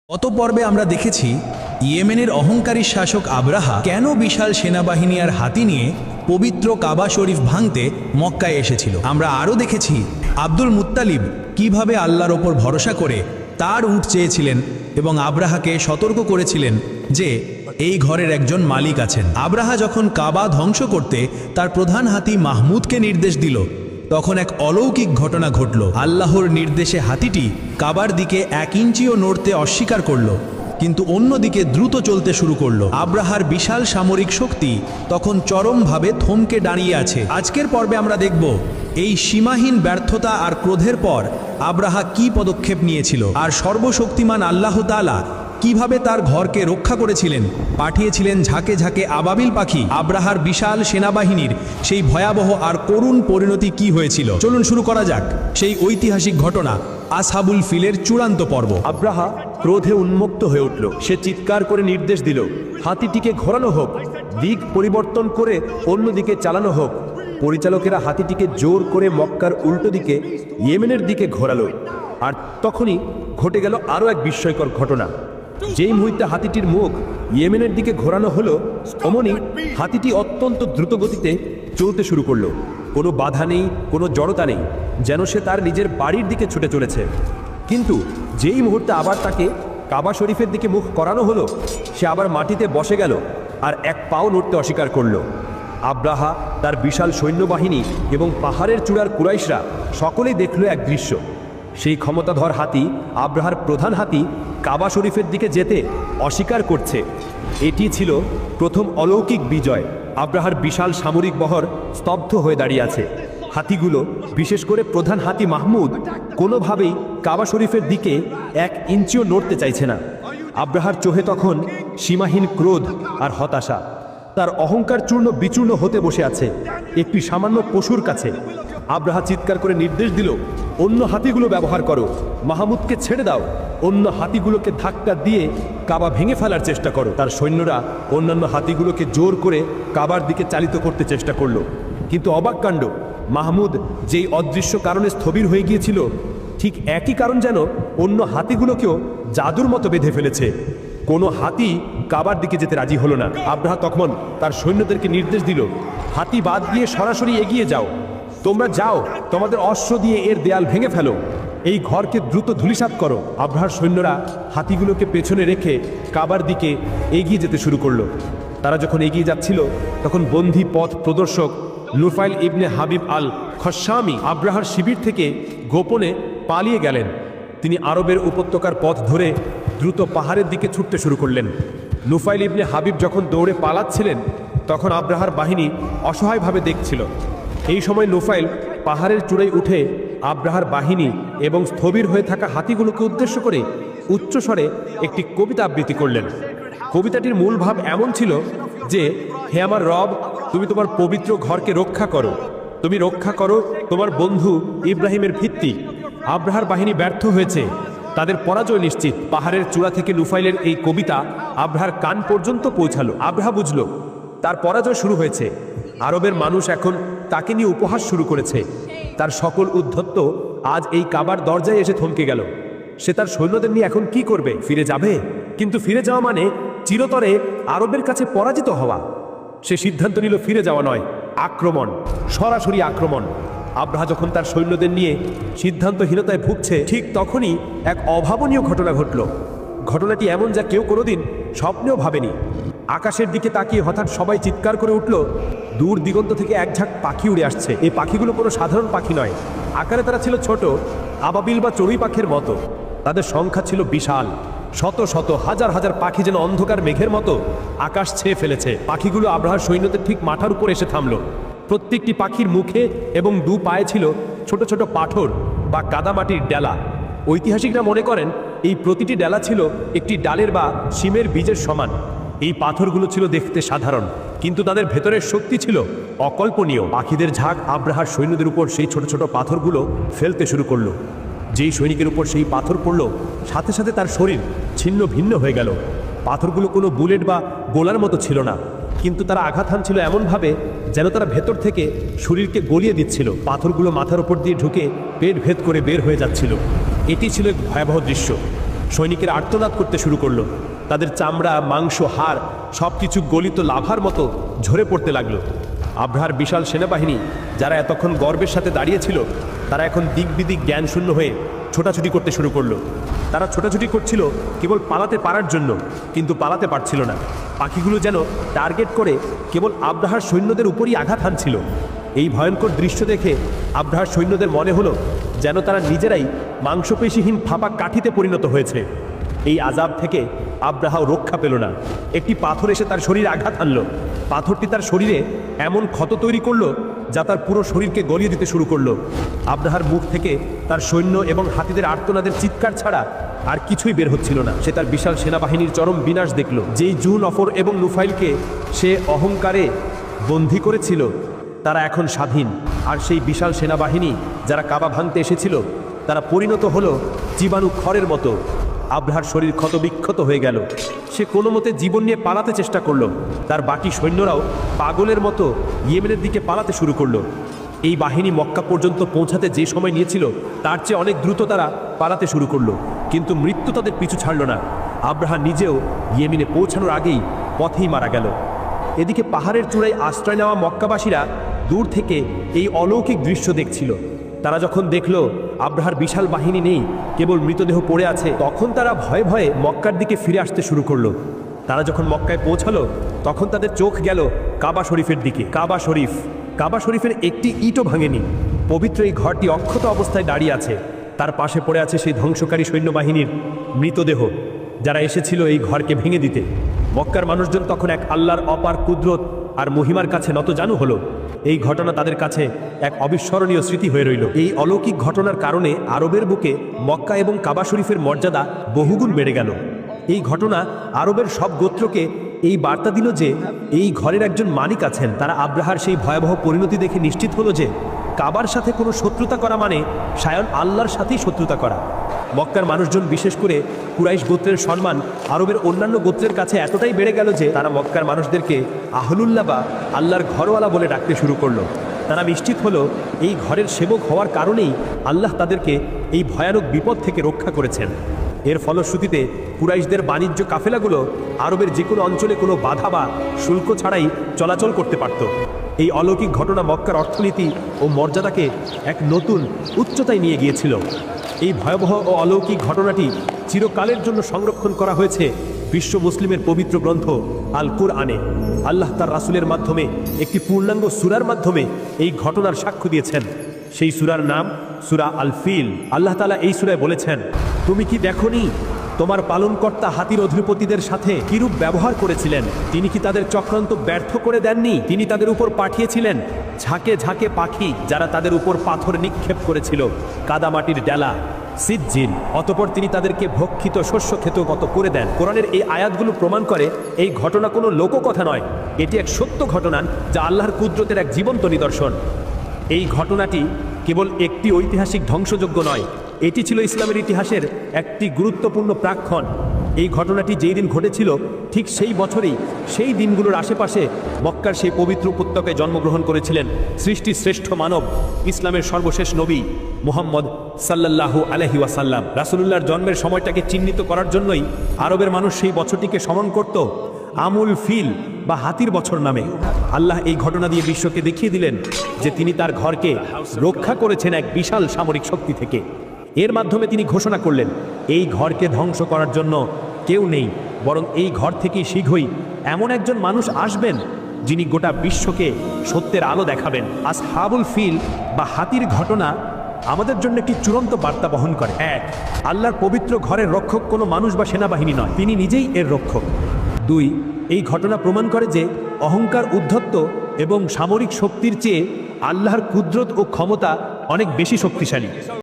গত পর্বে আমরা দেখেছি ইয়েমেনের অহংকারী শাসক আব্রাহা কেন বিশাল সেনাবাহিনী আর হাতি নিয়ে পবিত্র কাবা শরীফ ভাঙতে মক্কায় এসেছিল। আমরা আরও দেখেছি আব্দুল মুত্তালিব কিভাবে আল্লাহর ওপর ভরসা করে তার উট চেয়েছিলেন এবং আব্রাহাকে সতর্ক করেছিলেন যে এই ঘরের একজন মালিক আছেন। আব্রাহা যখন কাবা ধ্বংস করতে তার প্রধান হাতি মাহমুদকে নির্দেশ দিল, তখন এক অলৌকিক ঘটনা ঘটল। আল্লাহর নির্দেশে হাতিটি কাবার দিকে 1 ইঞ্চিও নড়তে অস্বীকার করল, কিন্তু অন্যদিকে দ্রুত চলতে শুরু করলো। আব্রাহার বিশাল সামরিক শক্তি তখন চরমভাবে থমকে দাঁড়িয়ে আছে। আজকের পর্বে আমরা দেখব এই সীমাহীন ব্যর্থতা আর ক্রোধের পর আব্রাহা কি পদক্ষেপ নিয়েছিল, আর সর্বশক্তিমান আল্লাহ তাআলা কিভাবে তার ঘরকে রক্ষা করেছিলেন। পাঠিয়েছিলেন ঝাঁকে ঝাঁকে আবাবিল পাখি। আব্রাহার বিশাল সেনাবাহিনীর সেই ভয়াবহ আর করুণ পরিণতি কি হয়েছিল, চলুন শুরু করা যাক সেই ঐতিহাসিক ঘটনা, আসহাবুল ফিলের চূড়ান্ত পর্ব। আব্রাহা ক্রোধে উন্মত্ত হয়ে উঠল। সে চিৎকার করে নির্দেশ দিল, হাতিটিকে ঘোরানো হোক, দিক পরিবর্তন করে অন্যদিকে চালানো হোক। পরিচালকেরা হাতিটিকে জোর করে মক্কার উল্টো দিকে ইয়েমেনের দিকে ঘোরালো। আর তখনই ঘটে গেল আরও এক বিস্ময়কর ঘটনা। যেই মুহূর্তে হাতিটির মুখ ইয়েমেনের দিকে ঘোরানো হলো, অমনি হাতিটি অত্যন্ত দ্রুত গতিতে চলতে শুরু করলো। কোনো বাধা নেই, কোনো জড়তা নেই, যেন সে তার নিজের বাড়ির দিকে ছুটে চলেছে। কিন্তু যেই মুহূর্তে আবার তাকে কাবা শরীফের দিকে মুখ করানো হলো, সে আবার মাটিতে বসে গেল আর এক পাও নড়তে অস্বীকার করলো। আব্রাহা, তার বিশাল সৈন্যবাহিনী এবং পাহাড়ের চূড়ার কুরাইশরা সকলেই দেখল এক দৃশ্য। সেই ক্ষমতাধর হাতি, আব্রাহার প্রধান হাতি, কাবা শরীফের দিকে যেতে অস্বীকার করছে। এটি ছিল প্রথম অলৌকিক বিজয়। আব্রাহার বিশাল সামরিক বহর স্তব্ধ হয়ে দাঁড়িয়ে আছে। হাতিগুলো, বিশেষ করে প্রধান হাতি মাহমুদ, কোনোভাবেই কাবা শরীফের দিকে 1 ইঞ্চিও নড়তে চাইছে না। আব্রাহার চোখে তখন সীমাহীন ক্রোধ আর হতাশা। তার অহংকার চূর্ণ বিচূর্ণ হতে বসে আছে একটি সামান্য পশুর কাছে। আব্রাহা চিৎকার করে নির্দেশ দিল, অন্য হাতিগুলো ব্যবহার করো, মাহমুদকে ছেড়ে দাও। অন্য হাতিগুলোকে ধাক্কা দিয়ে কাবা ভেঙে ফেলার চেষ্টা করো। তার সৈন্যরা অন্যান্য হাতিগুলোকে জোর করে কাবার দিকে চালিত করতে চেষ্টা করলো, কিন্তু অবাক কাণ্ড, মাহমুদ যেই অদৃশ্য কারণে স্থবির হয়ে গিয়েছিল, ঠিক একই কারণ যেন অন্য হাতিগুলোকেও জাদুর মতো বেঁধে ফেলেছে। কোনো হাতি কাবার দিকে যেতে রাজি হলো না। আব্রাহা তখন তার সৈন্যদেরকে নির্দেশ দিল, হাতি বাদ দিয়ে সরাসরি এগিয়ে যাও। তোমরা যাও, তোমাদের অশ্ব দিয়ে এর দেয়াল ভেঙে ফেলো, এই ঘরকে দ্রুত ধূলিসাৎ করো। আব্রাহার সৈন্যরা হাতিগুলোকে পেছনে রেখে কাবার দিকে এগিয়ে যেতে শুরু করলো। তারা যখন এগিয়ে যাচ্ছিল, তখন বন্দী পথ প্রদর্শক নুফাইল ইবনে হাবিব আল খসামি আব্রাহার শিবির থেকে গোপনে পালিয়ে গেলেন। তিনি আরবের উপত্যকার পথ ধরে দ্রুত পাহাড়ের দিকে ছুটতে শুরু করলেন। নুফাইল ইবনে হাবিব যখন দৌড়ে পালাচ্ছিলেন, তখন আব্রাহার বাহিনী অসহায়ভাবে দেখছিল। এই সময় নুফাইল পাহাড়ের চূড়ায় উঠে আব্রাহার বাহিনী এবং স্থবির হয়ে থাকা হাতিগুলোকে উদ্দেশ্য করে উচ্চস্বরে একটি কবিতা আবৃত্তি করলেন। কবিতাটির মূল ভাব এমন ছিল যে, হে আমার রব, তুমি তোমার পবিত্র ঘরকে রক্ষা করো, তুমি রক্ষা করো তোমার বন্ধু ইব্রাহিমের ভিত্তি। আব্রাহার বাহিনী ব্যর্থ হয়েছে, তাদের পরাজয় নিশ্চিত। পাহাড়ের চূড়া থেকে নুফাইলের এই কবিতা আব্রাহার কান পর্যন্ত পৌঁছালো। আব্রাহা বুঝল তার পরাজয় শুরু হয়েছে। আরবের মানুষ এখন তাকে নিয়ে উপহাস শুরু করেছে। তার সকল উদ্ধত্ত আজ এই কাবার দরজায় এসে থমকে গেল। সে তার সৈন্যদের নিয়ে এখন কি করবে? ফিরে যাবে? কিন্তু ফিরে যাওয়া মানে চিরতরে আরবের কাছে পরাজিত হওয়া। সে সিদ্ধান্ত নিল ফিরে যাওয়া নয়, আক্রমণ, সরাসরি আক্রমণ। আব্রাহা যখন তার সৈন্যদের নিয়ে সিদ্ধান্তহীনতায় ভুগছে, ঠিক তখনই এক অভাবনীয় ঘটনা ঘটল। ঘটনাটি এমন যা কেউ কোনোদিন স্বপ্নেও ভাবেনি। আকাশের দিকে তাকিয়ে হঠাৎ সবাই চিৎকার করে উঠল, দূর দিগন্ত থেকে এক ঝাঁক পাখি উড়ে আসছে। এই পাখিগুলো কোনো সাধারণ পাখি নয়, আকারে তারা ছিল ছোট, আবাবিল বা চড়ুই পাখির মতো। তাদের সংখ্যা ছিল বিশাল, শত শত হাজার হাজার পাখি যেন অন্ধকার মেঘের মতো আকাশ ছেয়ে ফেলেছে। পাখিগুলো আব্রাহার সৈন্যদের ঠিক মাথার উপর এসে থামল। প্রত্যেকটি পাখির মুখে এবং 2 পায়ে ছিল ছোট ছোট পাথর বা কাদামাটির ডেলা। ঐতিহাসিকরা মনে করেন এই প্রতিটি ডেলা ছিল একটি ডালের বা শিমের বীজের সমান। এই পাথরগুলো ছিল দেখতে সাধারণ, কিন্তু তাদের ভেতরের শক্তি ছিল অকল্পনীয়। পাখিদের ঝাঁক আব্রাহার সৈন্যদের উপর সেই ছোট ছোট পাথরগুলো ফেলতে শুরু করলো। যেই সৈনিকের উপর সেই পাথর পড়ল, সাথে সাথে তার শরীর ছিন্ন ভিন্ন হয়ে গেল। পাথরগুলো কোনো বুলেট বা গোলার মতো ছিল না, কিন্তু তারা আঘাত হানছিল এমনভাবে যেন তারা ভেতর থেকে শরীরকে গলিয়ে দিচ্ছিল। পাথরগুলো মাথার উপর দিয়ে ঢুকে পেট ভেদ করে বের হয়ে যাচ্ছিল। এটি ছিল এক ভয়াবহ দৃশ্য। সৈনিকেরা আর্তনাদ করতে শুরু করলো। তাদের চামড়া, মাংস, হাড় সবকিছু গলিত লাভার মতো ঝরে পড়তে লাগলো। আব্রাহার বিশাল সেনাবাহিনী, যারা এতক্ষণ গর্বের সাথে দাঁড়িয়েছিল, তারা এখন দিক বিদিক জ্ঞানশূন্য হয়ে ছোটাছুটি করতে শুরু করলো। তারা ছোটাছুটি করছিল কেবল পালাতে পারার জন্য, কিন্তু পালাতে পারছিল না। পাখিগুলো যেন টার্গেট করে কেবল আব্রাহার সৈন্যদের উপরই আঘাত হানছিল। এই ভয়ঙ্কর দৃশ্য দেখে আব্রাহার সৈন্যদের মনে হলো যেন তারা নিজেরাই মাংসপেশিহীন ফাঁপা কাঠিতে পরিণত হয়েছে। এই আযাব থেকে আব্রাহাও রক্ষা পেল না। একটি পাথর এসে তার শরীরে আঘাত হানল। পাথরটি তার শরীরে এমন ক্ষত তৈরি করলো যা তার পুরো শরীরকে গলিয়ে দিতে শুরু করলো। আব্রাহার মুখ থেকে তার সৈন্য এবং হাতিদের আর্তনাদের চিৎকার ছাড়া আর কিছুই বের হচ্ছিল না। সে তার বিশাল সেনাবাহিনীর চরম বিনাশ দেখল। যেই জু, নফর এবং নুফাইলকে সে অহংকারে বন্দী করেছিল, তারা এখন স্বাধীন। আর সেই বিশাল সেনাবাহিনী যারা কাবা ভাঙতে এসেছিল, তারা পরিণত হলো জীবাণু খড়ের মতো। আব্রাহার শরীর ক্ষতবিক্ষত হয়ে গেল। সে কোনো মতে জীবন নিয়ে পালাতে চেষ্টা করলো। তার বাকি সৈন্যরাও পাগলের মতো ইয়েমেনের দিকে পালাতে শুরু করলো। এই বাহিনী মক্কা পর্যন্ত পৌঁছাতে যে সময় নিয়েছিল, তার চেয়ে অনেক দ্রুত তারা পালাতে শুরু করলো। কিন্তু মৃত্যু তাদের পিছু ছাড়ল না। আব্রাহা নিজেও ইয়েমেনে পৌঁছানোর আগেই পথেই মারা গেল। এদিকে পাহাড়ের চূড়ায় আশ্রয় নেওয়া মক্কাবাসীরা দূর থেকে এই অলৌকিক দৃশ্য দেখছিল। তারা যখন দেখল আব্রাহার বিশাল বাহিনী নেই, কেবল মৃতদেহ পড়ে আছে, তখন তারা ভয়ে ভয়ে মক্কার দিকে ফিরে আসতে শুরু করলো। তারা যখন মক্কায় পৌঁছালো, তখন তাদের চোখ গেল কাবা শরীফের দিকে। কাবা শরীফের একটি ইটও ভাঙেনি। পবিত্র এই ঘরটি অক্ষত অবস্থায় দাঁড়িয়ে আছে। তার পাশে পড়ে আছে সেই ধ্বংসকারী সৈন্যবাহিনীর মৃতদেহ, যারা এসেছিল এই ঘরকে ভেঙে দিতে। মক্কার মানুষজন তখন এক আল্লাহর অপার কুদরত আর মহিমার কাছে নতজানু হলো। এই ঘটনা তাদের কাছে এক অবিস্মরণীয় স্মৃতি হয়ে রইল। এই অলৌকিক ঘটনার কারণে আরবের বুকে মক্কা এবং কাবা শরীফের মর্যাদা বহুগুণ বেড়ে গেল। এই ঘটনা আরবের সব গোত্রকে এই বার্তা দিল যে এই ঘরের একজন মালিক আছেন। তারা আব্রাহার সেই ভয়াবহ পরিণতি দেখে নিশ্চিত হলো যে কাবার সাথে কোনো শত্রুতা করা মানে স্বয়ং আল্লাহর সাথেই শত্রুতা করা। মক্কার মানুষজন, বিশেষ করে কুরাইশ গোত্রের সম্মান আরবের অন্যান্য গোত্রের কাছে এতটাই বেড়ে গেল যে তারা মক্কার মানুষদেরকে আহলুল্লাহ বা আল্লাহর ঘরওয়ালা বলে ডাকতে শুরু করলো। তারা নিশ্চিত হলো এই ঘরের সেবক হওয়ার কারণেই আল্লাহ তাদেরকে এই ভয়ানক বিপদ থেকে রক্ষা করেছেন। এর ফলশ্রুতিতে কুরাইশদের বাণিজ্য কাফেলাগুলো আরবের যে কোনো অঞ্চলে কোনো বাধা বা শুল্ক ছাড়াই চলাচল করতে পারত। এই অলৌকিক ঘটনা মক্কার অর্থনীতি ও মর্যাদাকে এক নতুন উচ্চতায় নিয়ে গিয়েছিল। এই ভয়াবহ ও অলৌকিক ঘটনাটি চিরকালের জন্য সংরক্ষণ করা হয়েছে বিশ্ব মুসলিমের পবিত্র গ্রন্থ আল কুরআনে। আল্লাহ তার রাসূলের মাধ্যমে একটি পূর্ণাঙ্গ সূরার মাধ্যমে এই ঘটনার সাক্ষ্য দিয়েছেন। সেই সূরার নাম সূরা আল ফিল। আল্লাহ তাআলা এই সূরায় বলেছেন, তুমি কি দেখোনি তোমার পালনকর্তা হাতির অধিপতিদের সাথে কিরূপ ব্যবহার করেছিলেন? তিনি কি তাদের চক্রান্ত ব্যর্থ করে দেননি? তিনি তাদের উপর পাঠিয়েছিলেন ঝাঁকে ঝাঁকে পাখি, যারা তাদের উপর পাথর নিক্ষেপ করেছিল, কাদামাটির ডেলা, সিজ্জিল। অতঃপর তিনি তাদেরকে ভক্ষিত শস্য খেতেও কত করে দেন। কোরআনের এই আয়াতগুলো প্রমাণ করে এই ঘটনা কোনো লোককথা নয়, এটি এক সত্য ঘটনা যা আল্লাহর কুদরতের এক জীবন্ত নিদর্শন। এই ঘটনাটি কেবল একটি ঐতিহাসিক ধ্বংসযজ্ঞ নয়, এটি ছিল ইসলামের ইতিহাসের একটি গুরুত্বপূর্ণ প্রাক্ষণ। এই ঘটনাটি যেই দিন ঘটেছিল, ঠিক সেই বছরেই সেই দিনগুলোর আশেপাশে মক্কার সেই পবিত্র উপত্যকায় জন্মগ্রহণ করেছিলেন সৃষ্টির শ্রেষ্ঠ মানব, ইসলামের সর্বশেষ নবী মুহাম্মদ সাল্লাল্লাহু আলাইহি ওয়াসাল্লাম। রাসূলুল্লাহর জন্মের সময়টাকে চিহ্নিত করার জন্যই আরবের মানুষ সেই বছরটিকে স্মরণ করত আমুল ফিল বা হাতির বছর নামে। আল্লাহ এই ঘটনা দিয়ে বিশ্বকে দেখিয়ে দিলেন যে তিনি তার ঘরকে রক্ষা করেছেন এক বিশাল সামরিক শক্তি থেকে। এর মাধ্যমে তিনি ঘোষণা করলেন, এই ঘরকে ধ্বংস করার জন্য কেউ নেই, বরং এই ঘর থেকেই শীঘ্রই এমন একজন মানুষ আসবেন যিনি গোটা বিশ্বকে সত্যের আলো দেখাবেন। আসহাবুল ফিল বা হাতির ঘটনা আমাদের জন্য একটি চূড়ান্ত বার্তা বহন করে। এক, আল্লাহর পবিত্র ঘরের রক্ষক কোনো মানুষ বা সেনাবাহিনী নয়, তিনি নিজেই এর রক্ষক। দুই, এই ঘটনা প্রমাণ করে যে অহংকার, উদ্ধত্ত এবং সামরিক শক্তির চেয়ে আল্লাহর কুদরত ও ক্ষমতা অনেক বেশি শক্তিশালী।